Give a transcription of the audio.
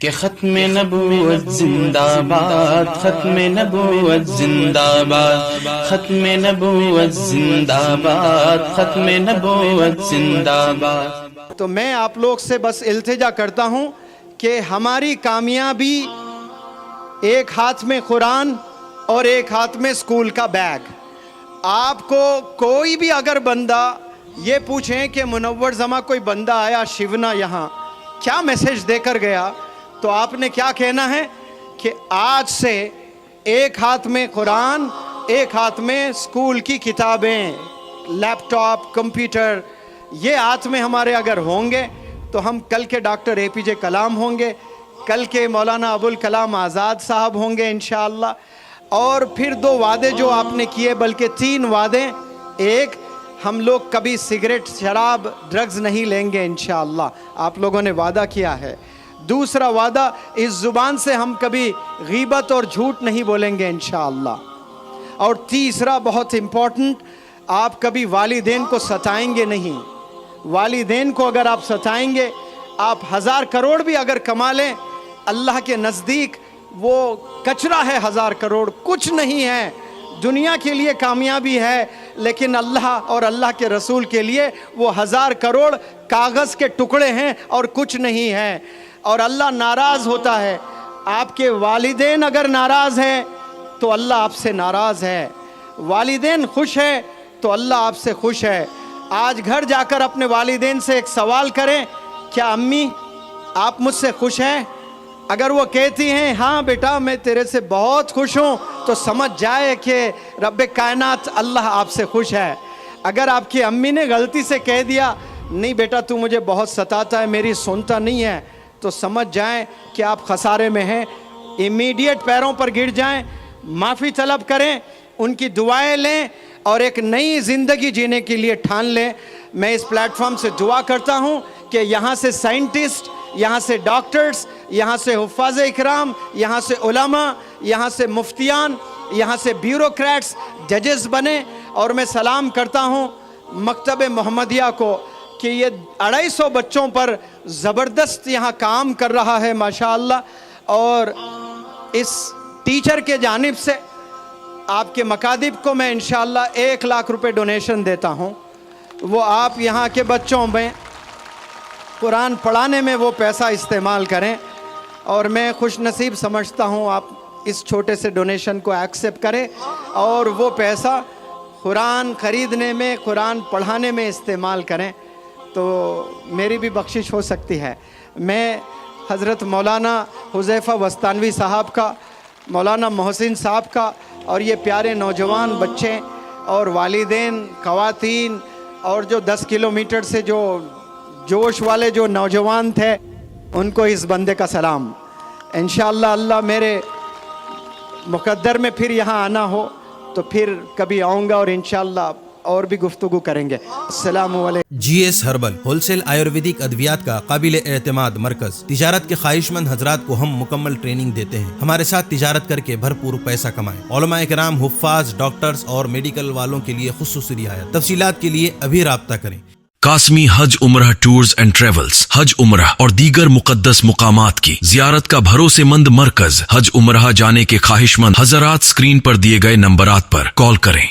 کہ ختم نبوت زندہ باد، ختم نبوت زندہ باد، ختم نبوت زندہ باد، ختم نبوت زندہ باد۔ تو میں آپ لوگ سے بس التجا کرتا ہوں کہ ہماری کامیابی ایک ہاتھ میں قرآن اور ایک ہاتھ میں اسکول کا بیگ۔ آپ کو کوئی بھی اگر بندہ یہ پوچھیں کہ منور زماں کوئی بندہ آیا شیونا یہاں کیا میسیج دے کر گیا، تو آپ نے کیا کہنا ہے کہ آج سے ایک ہاتھ میں قرآن، ایک ہاتھ میں اسکول کی کتابیں، لیپ ٹاپ، کمپیوٹر، یہ ہاتھ میں ہمارے اگر ہوں گے تو ہم کل کے ڈاکٹر اے پی جے کلام ہوں گے، کل کے مولانا ابوالکلام آزاد صاحب ہوں گے انشاءاللہ۔ اور پھر 2 وعدے جو آپ نے کیے، بلکہ 3 وعدے، ایک ہم لوگ کبھی سگریٹ، شراب، ڈرگز نہیں لیں گے انشاءاللہ، آپ لوگوں نے وعدہ کیا ہے۔ دوسرا وعدہ، اس زبان سے ہم کبھی غیبت اور جھوٹ نہیں بولیں گے انشاءاللہ۔ اور تیسرا بہت امپورٹنٹ، آپ کبھی والدین کو ستائیں گے نہیں۔ والدین کو اگر آپ ستائیں گے، آپ 1000 کروڑ بھی اگر کما لیں، اللہ کے نزدیک وہ کچرا ہے، 1000 کروڑ کچھ نہیں ہے، دنیا کے لیے کامیابی ہے، لیکن اللہ اور اللہ کے رسول کے لیے وہ 1000 کروڑ کاغذ کے ٹکڑے ہیں اور کچھ نہیں ہے۔ اور اللہ ناراض ہوتا ہے۔ آپ کے والدین اگر ناراض ہیں تو اللہ آپ سے ناراض ہے، والدین خوش ہے تو اللہ آپ سے خوش ہے۔ آج گھر جا کر اپنے والدین سے ایک سوال کریں، کیا امی آپ مجھ سے خوش ہیں؟ اگر وہ کہتی ہیں ہاں بیٹا میں تیرے سے بہت خوش ہوں، تو سمجھ جائے کہ رب کائنات اللہ آپ سے خوش ہے۔ اگر آپ کی امی نے غلطی سے کہہ دیا نہیں بیٹا تو مجھے بہت ستاتا ہے، میری سنتا نہیں ہے، تو سمجھ جائیں کہ آپ خسارے میں ہیں۔ امیڈیٹ پیروں پر گر جائیں، معافی طلب کریں، ان کی دعائیں لیں اور ایک نئی زندگی جینے کے لیے ٹھان لیں۔ میں اس پلیٹ فارم سے دعا کرتا ہوں کہ یہاں سے سائنٹسٹ، یہاں سے ڈاکٹرز، یہاں سے حفاظ اکرام، یہاں سے علماء، یہاں سے مفتیان، یہاں سے بیوروکریٹس، ججز بنے۔ اور میں سلام کرتا ہوں مکتب محمدیہ کو کہ یہ 250 بچوں پر زبردست یہاں کام کر رہا ہے ماشاءاللہ۔ اور اس ٹیچر کے جانب سے آپ کے مکاتب کو میں انشاءاللہ 1 لاکھ روپے ڈونیشن دیتا ہوں، وہ آپ یہاں کے بچوں میں قرآن پڑھانے میں وہ پیسہ استعمال کریں۔ اور میں خوش نصیب سمجھتا ہوں آپ اس چھوٹے سے ڈونیشن کو ایکسیپٹ کریں اور وہ پیسہ قرآن خریدنے میں، قرآن پڑھانے میں استعمال کریں، تو میری بھی بخشش ہو سکتی ہے۔ میں حضرت مولانا حذیفہ وستانوی صاحب کا، مولانا محسن صاحب کا، اور یہ پیارے نوجوان بچے اور والدین، خواتین، اور جو 10 کلومیٹر سے جو جوش والے جو نوجوان تھے، ان کو اس بندے کا سلام۔ انشاءاللہ اللہ میرے مقدر میں پھر یہاں آنا ہو تو پھر کبھی آؤں گا اور انشاءاللہ اور بھی گفتگو کریں گے۔ السلام علیکم۔ G S herbal wholesale Ayurvedic ادویات کا قابل اعتماد مرکز۔ تجارت کے خواہش مند حضرات کو ہم مکمل ٹریننگ دیتے ہیں۔ ہمارے ساتھ تجارت کر کے بھرپور پیسہ کمائیں۔ علماء کرام، حفاظ، ڈاکٹرز اور میڈیکل والوں کے لیے خصوصی رعایت۔ تفصیلات کے لیے ابھی رابطہ کریں۔ قاسمی حج عمرہ ٹورز اینڈ ٹریولز، حج عمرہ اور دیگر مقدس مقامات کی زیارت کا بھروسے مند مرکز۔ حج عمرہ جانے کے خواہش مند حضرات اسکرین پر دیے گئے نمبرات پر کال کریں۔